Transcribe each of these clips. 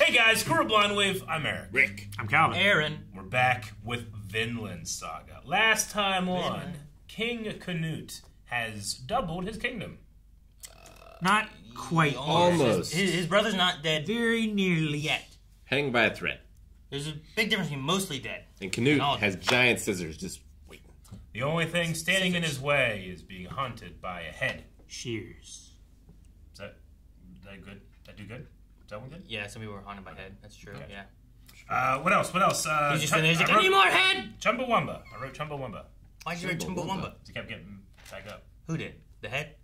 Hey guys, Squirrel Blind Wave. I'm Eric. Rick. I'm Calvin. Aaron. We're back with Vinland Saga. Last time on, King Canute has doubled his kingdom. Not quite. Almost. His brother's not dead Very nearly. yet. Hanging by a thread. There's a big difference between mostly dead. And Canute all has giant scissors just waiting. The only thing standing in his way is being haunted by a head. Shears. Is that good? Did I do good? Is that one good? Yeah, some people were haunted by head. That's true, Okay. yeah. What else? He's just he's like, I need more head! Chumbawamba. I wrote Chumbawamba. Why'd you write Chumbawamba? He kept getting back up. Who did? The head?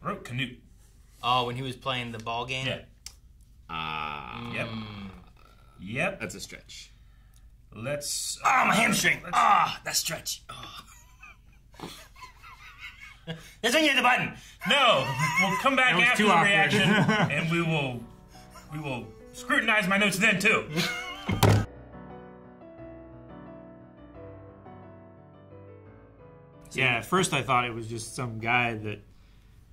I wrote Canute. Oh, when he was playing the ball game? Yeah. Yep. That's a stretch. Let's... Oh, my hamstring! That stretch. Oh. That's when you hit the button. No, we'll come back was after too the awkward. reaction, and we will scrutinize my notes then too. Yeah, at first I thought it was just some guy that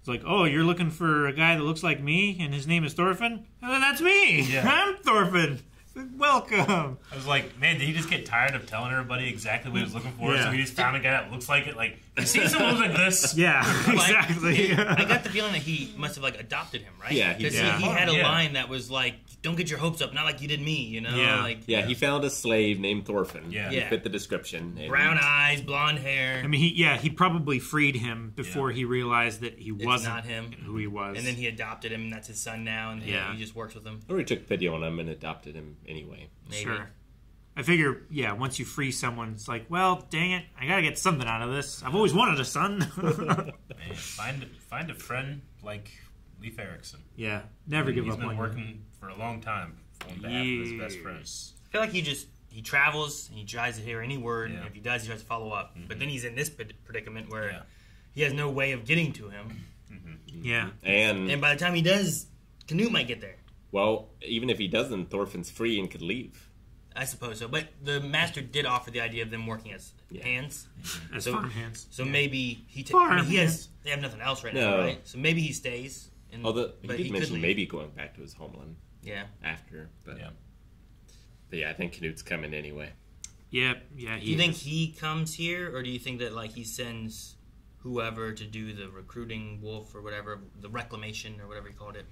was like, oh, you're looking for a guy that looks like me, and his name is Thorfinn? That's me! Yeah. I'm Thorfinn! Welcome! I was like, man, did he just get tired of telling everybody exactly what he was looking for? Yeah. So he just found a guy that looks like it. Like, you see someone who looks like this? Yeah, exactly. I got the feeling that he must have like adopted him, right? Yeah, he Because did. he had a Yeah. line that was like, "Don't get your hopes up, not like you did me," you know? Yeah. Like Yeah, he found a slave named Thorfinn. Yeah. He Yeah. fit the description. And brown eyes, blonde hair. I mean, he probably freed him before he realized that he wasn't not him. who he was. And then he adopted him, and that's his son now, and Yeah. he just works with him. Or he took pity on him and adopted him anyway. Maybe. Sure. I figure, yeah, once you free someone, it's like, well, dang it, I gotta get something out of this. I've always wanted a son. Man, find a friend like Leif Erikson. Yeah, never give He's up been on you. working for a long time on behalf of his best friend. I feel like he travels and he tries to hear any word, Yeah. and if he does, he tries to follow up. But then he's in this predicament where Yeah. he has no way of getting to him. Yeah. And by the time he does, Canute might get there. Well, even if he doesn't, Thorfinn's free and could leave. I suppose so. But the master did offer the idea of them working as hands. As So- farm hands. So maybe Farm they hands. have nothing else right No. now, right? So maybe he stays. And, Although he but did could mention leave. maybe going back to his homeland Yeah. after. But Yeah. yeah, I think Canute's coming anyway. Yeah. Do you think he comes here, or do you think that like he sends whoever to do the recruiting wolf or whatever, the reclamation or whatever he called it?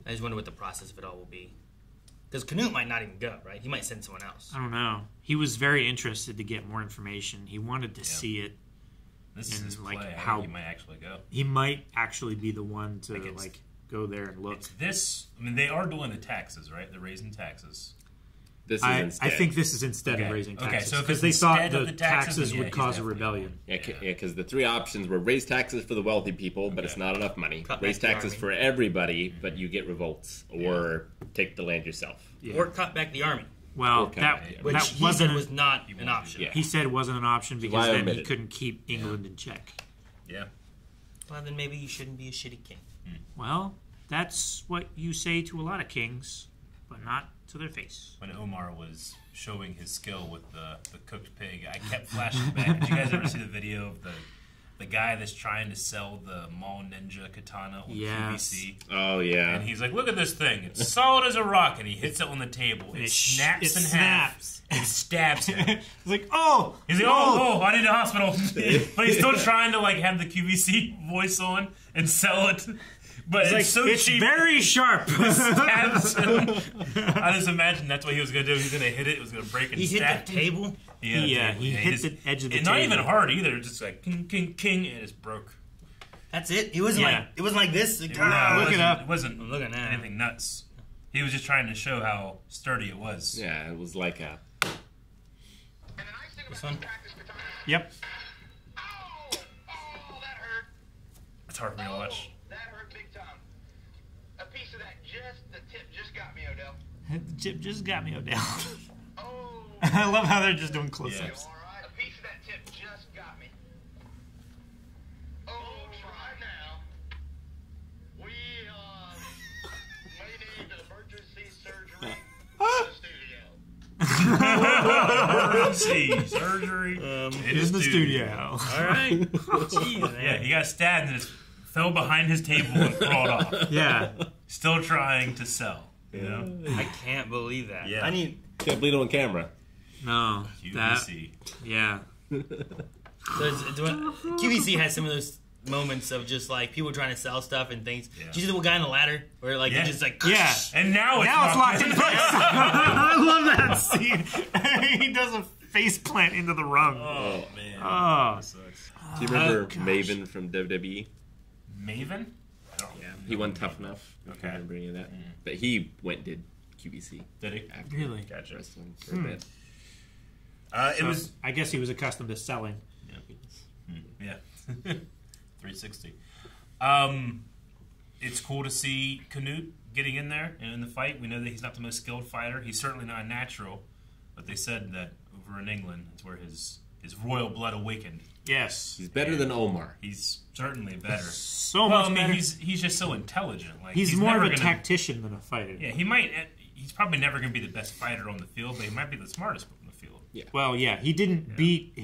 I just wonder what the process of it all will be. Because Canute might not even go, right? He might send someone else. I don't know. He was very interested to get more information. He wanted to see it. This is And, his like, play. I how- think he might actually go. He might actually be the one to Like, it's- go there and look. It's this. I mean, they are doing the taxes, right? They're raising taxes. This is I instead. think this is instead Okay. of raising Okay, taxes so if because it's they thought instead of the the taxes, taxes then yeah, would he's cause a definitely rebellion. Yeah, because the three options were raise taxes for the wealthy people, but it's not enough money. Cut Raise back the taxes army. for everybody, but you get revolts. Or take the land yourself. Yeah. Or cut back the army, Well, Okay. that which that he wasn't. said was not won't an do option. that. He said wasn't an option because why then he omitted? couldn't keep England in check. Yeah. Well, then maybe you shouldn't be a shitty king. Well, that's what you say to a lot of kings, but not to their face. When Omar was showing his skill with the cooked pig, I kept flashing back. Did you guys ever see the video of the guy that's trying to sell the Mall Ninja katana on Yes. QVC? Oh, yeah. And he's like, look at this thing. It's solid as a rock. And he hits it on the table. It snaps in half and stabs him. It's like, oh! He's like, oh, I need a hospital. But he's still trying to like have the QVC voice on and sell it. But it's so it's cheap. very sharp. Stabs him. I just imagine that's what he was going to do. He was going to hit it. It was going to break and He hit stab the him. table. He hit the edge of the and table. not even hard either. Just like king, king, king, and it just broke. That's it. It wasn't Yeah. like it wasn't like this. Like, No, look it up. It wasn't I'm looking now. anything nuts. He was just trying to show how sturdy it was. Yeah, it was like a... This one. Yep. Oh, that hurt. It's hard for me to watch. That hurt big time. A piece of that the tip just got me, Odell. The chip just got me, Odell. Oh, I love how they're just doing close-ups. Yeah. all right. A piece of that tip just got me. Oh, right now. We, may need emergency surgery in the studio. Emergency surgery In the studio. All right. Jeez, Yeah, he got stabbed and just fell behind his table and crawled off. Yeah. Still trying to sell. You know? I can't believe that. Yeah. I need. Can't believe it on camera. No, that QVC. yeah. So QVC has some of those moments of just like people trying to sell stuff and things. Yeah. Did you see the guy on the ladder where like Yeah. he just like Yeah. And now it's Locked in place. I love that scene. He does a face plant into the rung. Oh man. Oh. That sucks. Do you remember gosh. Maven from WWE? Maven? I don't He won Tough Enough. If you Okay. remember any of that. But he went and did QVC Did he? after Really? Gotcha. wrestling for a bit. It was I guess he was accustomed to selling. yeah. 360. It's cool to see Canute getting in there and in the fight. We know that he's not the most skilled fighter. He's certainly not a natural, but they said that over in England, it's where his royal blood awakened. Yes. He's better than Olmar. He's certainly better. So Well, much I mean, better. he's just so intelligent. Like He's more of never a gonna- tactician than a fighter. Yeah, he might. He's probably never going to be the best fighter on the field, but he might be the smartest on the field. Well, yeah, he didn't beat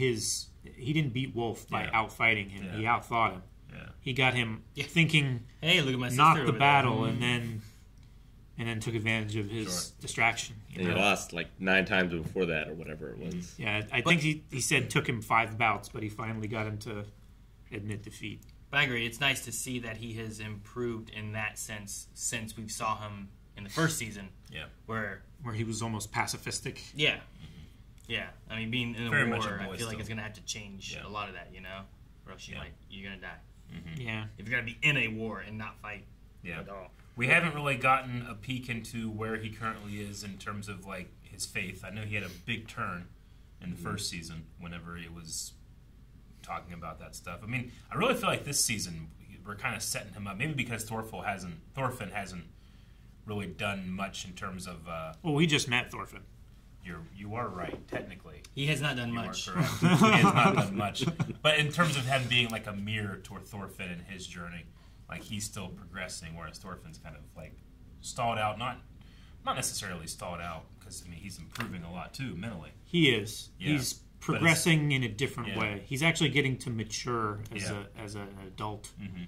Wolf by Yeah. outfighting him. Yeah. He outthought him. Yeah. He got him thinking, hey, look at my sister not the over there. battle, and then took advantage of his distraction. You And he know? lost like 9 times before that or whatever it was. Yeah, I think he said it took him 5 bouts, but he finally got him to admit defeat. But I agree. It's nice to see that he has improved in that sense since we saw him in the first season. Yeah. Where Where he was almost pacifistic. yeah. Yeah. I mean, being in a Very much a war, boy I feel like still. it's gonna have to change Yeah. a lot of that, you know? Or else Yeah. you're gonna die. Yeah. If you're gonna be in a war and not fight Yeah. at all. We haven't really gotten a peek into where he currently is in terms of like his faith. I know he had a big turn in the first season whenever he was talking about that stuff. I mean, I really feel like this season we're kind of setting him up. Maybe because Thorfinn hasn't really done much in terms of. Well, we just met Thorfinn. You are right, technically. He has not done You much. are correct. He has not done much. But in terms of him being like a mirror toward Thorfinn and his journey, like he's still progressing, whereas Thorfinn's kind of like stalled out. Not necessarily stalled out, because I mean he's improving a lot too mentally. He is. Yeah. He's But progressing in a different yeah. way. He's actually getting to mature as Yeah. as an adult Mhm.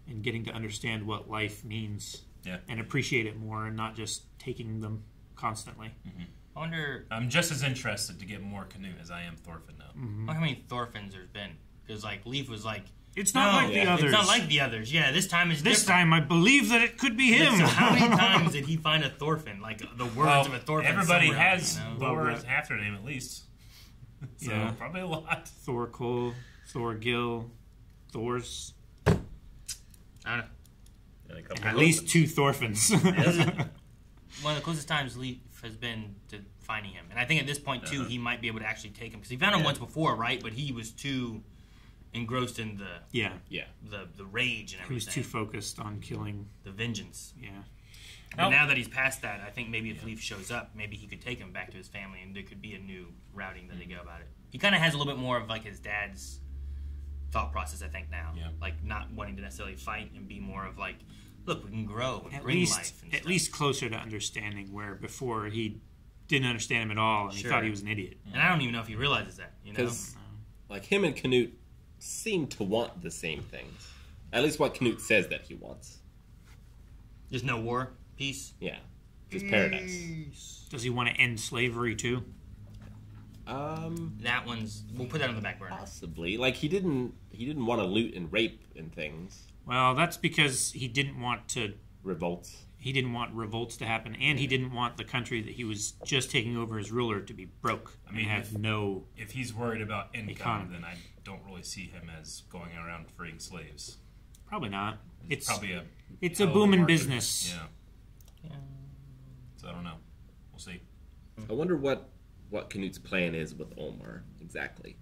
and getting to understand what life means Yeah. and appreciate it more and not just taking them constantly. I wonder I'm just as interested to get more Canute as I am Thorfinn now. I wonder how many Thorfinns there's been. Because like Leif was like, It's not no, like the others. It's not like the others. Yeah, this time is This different. time I believe that it could be him. So how many times did he find a Thorfinn? Like the words of a Thorfinn. everybody somewhere, has you know? Thor as half their name at least. So Yeah. probably a lot. Thorkel, Thorgil, Thors. I don't know. At least 2 Thorfinns. One of the closest times Leif has been to finding him, and I think at this point too, he might be able to actually take him because he found him once before, right? But he was too engrossed in the yeah. the rage and He was everything, too focused on killing. the vengeance. Yeah. But now that he's past that, I think maybe if Leif shows up, maybe he could take him back to his family, and there could be a new routing that they go about it. He kind of has a little bit more of like his dad's thought process, I think now, Yeah. like not wanting to necessarily fight and be more of like, look, we can grow and At bring least, life. And at stuff. least closer to understanding. Where before he didn't understand him at all, and he Sure. thought he was an idiot. And I don't even know if he realizes that. You know, Because like him and Canute seem to want the same things. At least what Canute says that he wants. there's no war, peace. Yeah. Just paradise. Does he want to end slavery too? That one's. We'll put that on the back burner. Possibly. Like he didn't want to loot and rape and things. Well, that's because he didn't want to. Revolts. He didn't want revolts to happen, and he didn't want the country that he was just taking over as ruler to be broke. I mean, have no. If he's worried about income, Economy. then I don't really see him as going around freeing slaves. Probably not. It's probably a it's a hell of booming market. business. Yeah. So I don't know. We'll see. I wonder what Canute's plan is with Olmar exactly.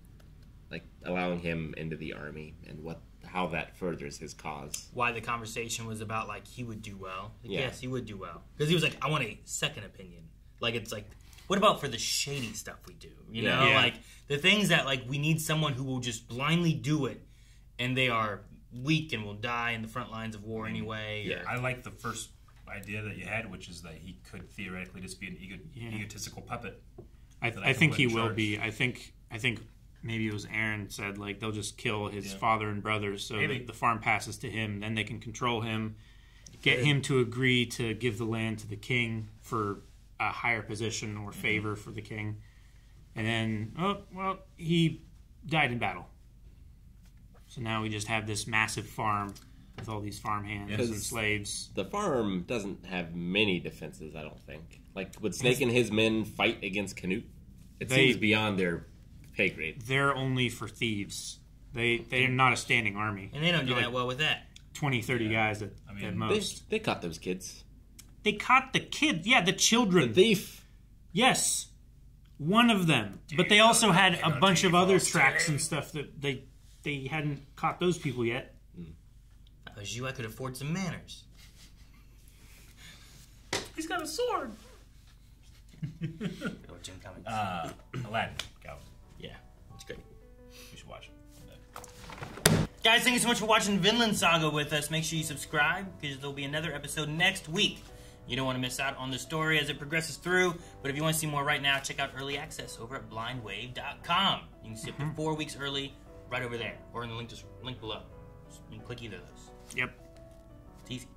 Like allowing him into the army and how that furthers his cause. Why the conversation was about like he would do well. Like, Yeah. Yes, he would do well because he was like, I want a second opinion. Like it's like, what about for the shady stuff we do? You know, Yeah. like the things that like we need someone who will just blindly do it, and they are weak and will die in the front lines of war anyway. Yeah. or- I like the first idea that you had, which is that he could theoretically just be an egotistical puppet. I that I think can he put in will charge. be. I think maybe it was Aaron said like they'll just kill his Yeah. father and brothers so Maybe. that the farm passes to him. Then they can control him, get him to agree to give the land to the king for a higher position or favor for the king. And then, he died in battle. So now we just have this massive farm with all these farmhands and slaves. The farm doesn't have many defenses, I don't think. Like, would Snake and his men fight against Canute? It seems beyond their pay grade. They're only for thieves. They're not a standing army. And they don't do that well with that. 20, 30 guys at most. They caught those kids. They caught the kids. Yeah, the children. The thief. Yes. One of them. But they also had a bunch of other tracks and stuff that they hadn't caught those people yet. If I was you, I could afford some manners. He's got a sword. Jim Cummings. Aladdin. Go. Yeah, it's great. You should watch it. Guys, thank you so much for watching Vinland Saga with us. Make sure you subscribe, because there'll be another episode next week. You don't want to miss out on the story as it progresses through, but if you want to see more right now, check out Early Access over at blindwave.com. You can see up to 4 weeks early right over there, or in the link below. You can click either of those. Yep. It's easy.